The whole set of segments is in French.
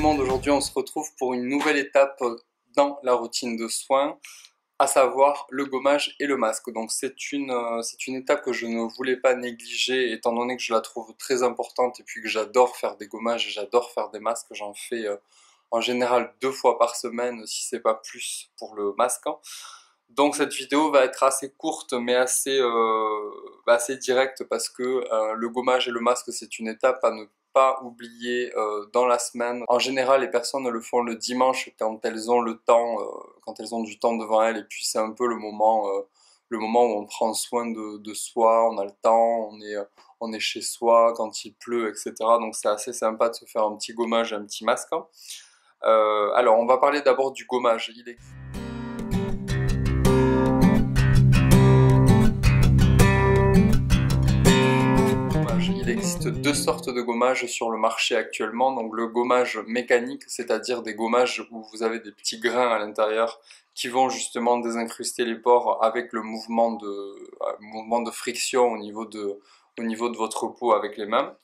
monde, aujourd'hui on se retrouve pour une nouvelle étape dans la routine de soins, à savoir le gommage et le masque. Donc c'est une étape que je ne voulais pas négliger étant donné que je la trouve très importante et puis que j'adore faire des gommages et j'adore faire des masques. J'en fais en général 2 fois par semaine si c'est pas plus pour le masque. Donc cette vidéo va être assez courte mais assez directe parce que le gommage et le masque c'est une étape à ne pas oublier dans la semaine. En général les personnes le font le dimanche quand elles ont le temps, quand elles ont du temps devant elles et puis c'est un peu le moment où on prend soin de soi, on a le temps, on est chez soi quand il pleut, etc. Donc c'est assez sympa de se faire un petit gommage et un petit masque. Alors on va parler d'abord du gommage. Il existe deux sortes de gommage sur le marché actuellement. Donc le gommage mécanique, c'est-à-dire des gommages où vous avez des petits grains à l'intérieur qui vont justement désincruster les pores avec le mouvement de friction au niveau de votre peau avec les mains.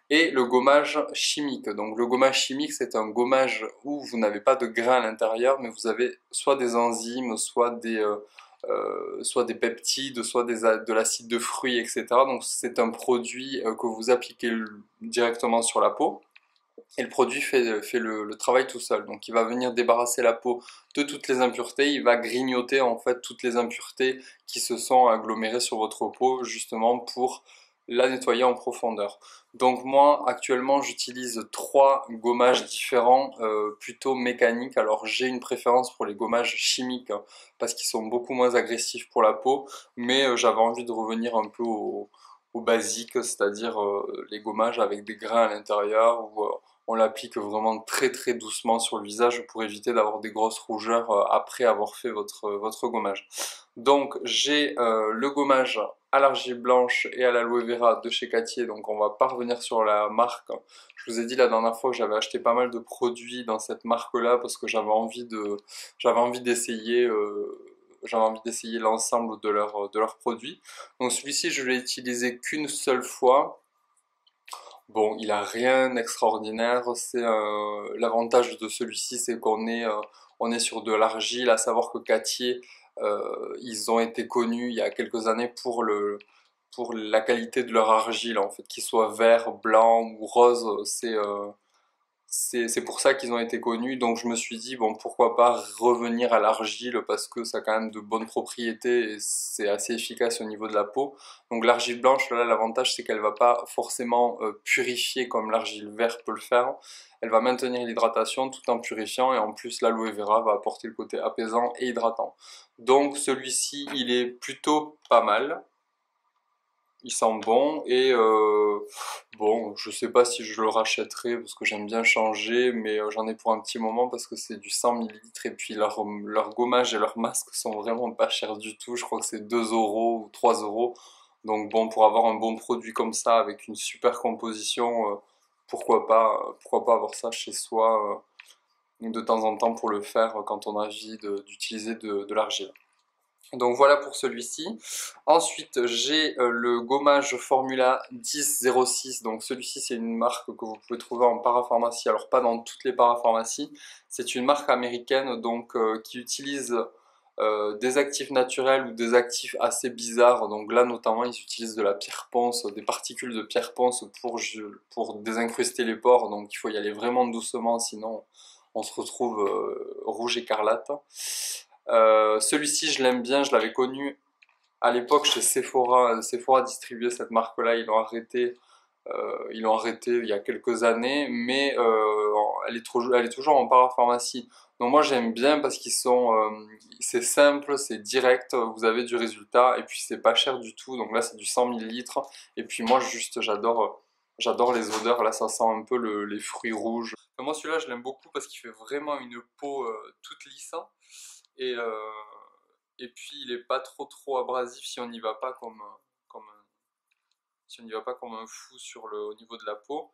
Et le gommage chimique. Donc le gommage chimique, c'est un gommage où vous n'avez pas de grains à l'intérieur, mais vous avez soit des enzymes, soit des peptides, soit de l'acide de fruits, etc. Donc c'est un produit que vous appliquez directement sur la peau. Et le produit fait le travail tout seul. Donc il va venir débarrasser la peau de toutes les impuretés, il va grignoter en fait toutes les impuretés qui se sont agglomérées sur votre peau justement pour la nettoyer en profondeur. Donc moi actuellement j'utilise 3 gommages différents, plutôt mécaniques. Alors j'ai une préférence pour les gommages chimiques parce qu'ils sont beaucoup moins agressifs pour la peau, mais j'avais envie de revenir un peu au basique, c'est-à-dire les gommages avec des grains à l'intérieur où on l'applique vraiment très très doucement sur le visage pour éviter d'avoir des grosses rougeurs après avoir fait votre gommage. Donc j'ai le gommage à l'argile blanche et à l'aloe vera de chez Cattier, donc on va pas revenir sur la marque. Je vous ai dit la dernière fois que j'avais acheté pas mal de produits dans cette marque-là parce que j'avais envie d'essayer l'ensemble de leurs produits. Donc celui-ci je l'ai utilisé qu'une seule fois. Bon, il a rien d'extraordinaire. L'avantage de celui-ci, c'est on est sur de l'argile. À savoir que Cattier, ils ont été connus il y a quelques années pour la qualité de leur argile, en fait, qu'il soit vert, blanc ou rose. C'est pour ça qu'ils ont été connus, donc je me suis dit, bon, pourquoi pas revenir à l'argile parce que ça a quand même de bonnes propriétés et c'est assez efficace au niveau de la peau. Donc l'argile blanche, là, l'avantage c'est qu'elle va pas forcément purifier comme l'argile verte peut le faire. Elle va maintenir l'hydratation tout en purifiant et en plus l'aloe vera va apporter le côté apaisant et hydratant. Donc celui-ci, il est plutôt pas mal. Il sent bon et bon, je sais pas si je le rachèterai parce que j'aime bien changer, mais j'en ai pour un petit moment parce que c'est du 100 millilitres et puis leur gommage et leurs masques sont vraiment pas chers du tout. Je crois que c'est 2 euros ou 3 euros. Donc bon, pour avoir un bon produit comme ça avec une super composition, pourquoi pas avoir ça chez soi de temps en temps pour le faire quand on a envie d'utiliser de l'argile. Donc voilà pour celui-ci. Ensuite, j'ai le gommage Formula 1006. Donc celui-ci, c'est une marque que vous pouvez trouver en parapharmacie. Alors pas dans toutes les parapharmacies. C'est une marque américaine donc qui utilise des actifs naturels ou des actifs assez bizarres. Donc là, notamment, ils utilisent de la pierre ponce, des particules de pierre ponce pour désincruster les pores. Donc il faut y aller vraiment doucement, sinon on se retrouve rouge écarlate. Celui-ci, je l'aime bien, je l'avais connu à l'époque chez Sephora. Sephora distribuait cette marque-là, ils l'ont arrêté il y a quelques années, mais elle est toujours en parapharmacie. Donc moi j'aime bien parce c'est simple, c'est direct, vous avez du résultat et puis c'est pas cher du tout. Donc là c'est du 100 millilitres et puis moi juste j'adore les odeurs. Là ça sent un peu les fruits rouges. Moi celui-là je l'aime beaucoup parce qu'il fait vraiment une peau toute lisse. Et, euh, et puis il est pas trop abrasif si on n'y va pas si on n'y va pas comme un fou au niveau de la peau.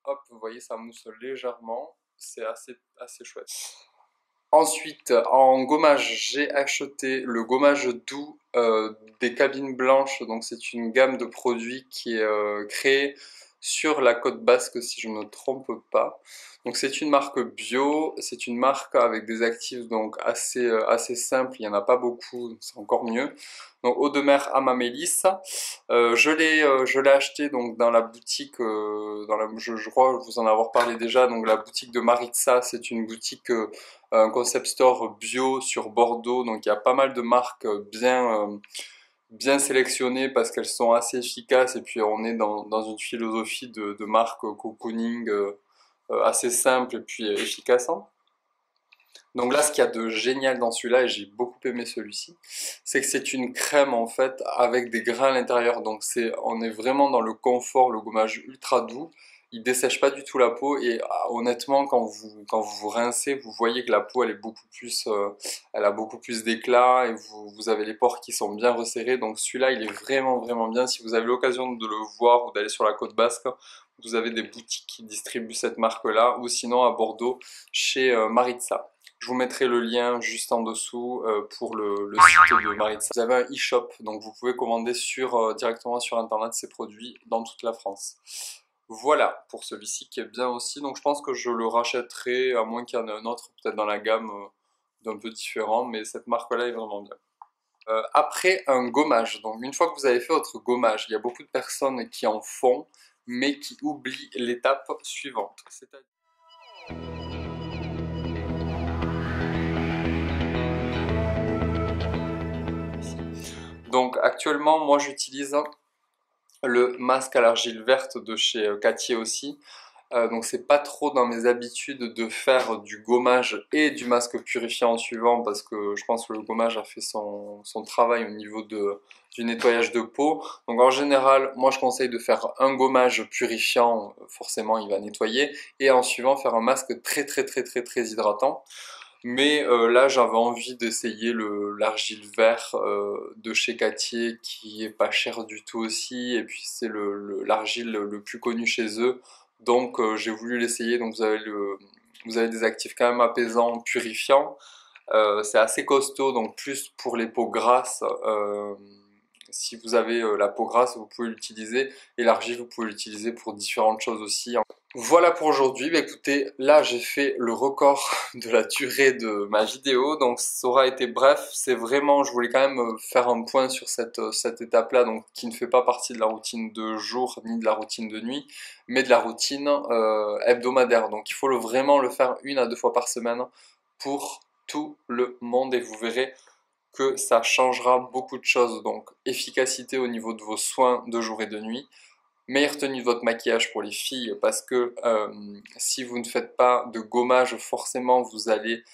Hop, vous voyez ça mousse légèrement, c'est assez chouette. Ensuite, en gommage, j'ai acheté le gommage doux des cabines blanches. Donc c'est une gamme de produits qui est créée sur la côte basque si je ne me trompe pas. Donc c'est une marque bio, c'est une marque avec des actifs donc assez simples, il n'y en a pas beaucoup, c'est encore mieux. Donc eau de mer Amamélis, je l'ai acheté donc dans la boutique, je crois vous en avoir parlé déjà, donc la boutique de Maritza, c'est une boutique, un concept store bio sur Bordeaux, donc il y a pas mal de marques bien sélectionnées parce qu'elles sont assez efficaces et puis on est dans une philosophie de marque cocooning assez simple et puis efficace, hein. Donc là, ce qu'il y a de génial dans celui-là, et j'ai beaucoup aimé celui-ci, c'est que c'est une crème en fait avec des grains à l'intérieur. Donc on est vraiment dans le confort, le gommage ultra doux. Il dessèche pas du tout la peau et honnêtement, quand vous rincez, vous voyez que la peau elle est elle a beaucoup plus d'éclat et vous avez les pores qui sont bien resserrés. Donc celui-là, il est vraiment bien. Si vous avez l'occasion de le voir ou d'aller sur la côte basque, vous avez des boutiques qui distribuent cette marque-là ou sinon à Bordeaux chez Maritza. Je vous mettrai le lien juste en dessous pour le site de Maritza. Vous avez un e-shop, donc vous pouvez commander directement sur internet ces produits dans toute la France. Voilà pour celui-ci qui est bien aussi. Donc je pense que je le rachèterai, à moins qu'il y en ait un autre peut-être dans la gamme d'un peu différent, mais cette marque-là est vraiment bien. Après un gommage, donc une fois que vous avez fait votre gommage, il y a beaucoup de personnes qui en font, mais qui oublient l'étape suivante. Donc actuellement, moi j'utilise le masque à l'argile verte de chez Cattier aussi. Donc c'est pas trop dans mes habitudes de faire du gommage et du masque purifiant en suivant parce que je pense que le gommage a fait son travail au niveau du nettoyage de peau. Donc en général, moi je conseille de faire un gommage purifiant, forcément il va nettoyer, et en suivant faire un masque très hydratant. Mais là, j'avais envie d'essayer l'argile vert de chez Cattier qui est pas cher du tout aussi. Et puis c'est l'argile le plus connu chez eux. Donc j'ai voulu l'essayer. Donc vous avez des actifs quand même apaisants, purifiants. C'est assez costaud, donc plus pour les peaux grasses. Si vous avez la peau grasse, vous pouvez l'utiliser. Et l'argile, vous pouvez l'utiliser pour différentes choses aussi. Voilà pour aujourd'hui. Bah, écoutez, là j'ai fait le record de la durée de ma vidéo, donc ça aura été bref. C'est vraiment, je voulais quand même faire un point sur cette étape-là, donc qui ne fait pas partie de la routine de jour ni de la routine de nuit, mais de la routine hebdomadaire. Donc il faut vraiment le faire 1 à 2 fois par semaine pour tout le monde et vous verrez que ça changera beaucoup de choses. Donc efficacité au niveau de vos soins de jour et de nuit. Meilleure tenue de votre maquillage pour les filles parce que si vous ne faites pas de gommage, forcément vous allez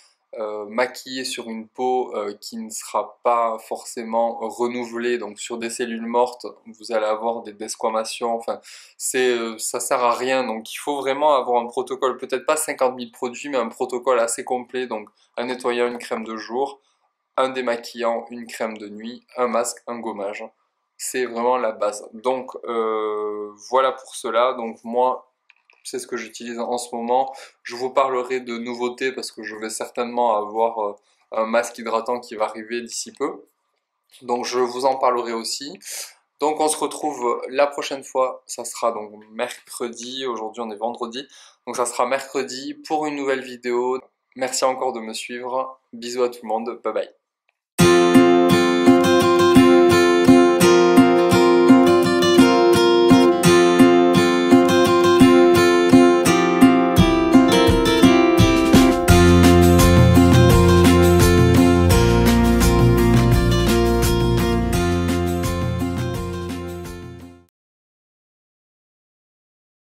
maquiller sur une peau qui ne sera pas forcément renouvelée. Donc sur des cellules mortes, vous allez avoir des desquamations. Enfin, ça sert à rien. Donc il faut vraiment avoir un protocole, peut-être pas 50 000 produits, mais un protocole assez complet. Donc un nettoyant, une crème de jour, un démaquillant, une crème de nuit, un masque, un gommage. C'est vraiment la base. Donc voilà pour cela. Donc moi, c'est ce que j'utilise en ce moment. Je vous parlerai de nouveautés parce que je vais certainement avoir un masque hydratant qui va arriver d'ici peu. Donc je vous en parlerai aussi. Donc on se retrouve la prochaine fois, ça sera donc mercredi, aujourd'hui on est vendredi, donc ça sera mercredi pour une nouvelle vidéo. Merci encore de me suivre, bisous à tout le monde, bye bye.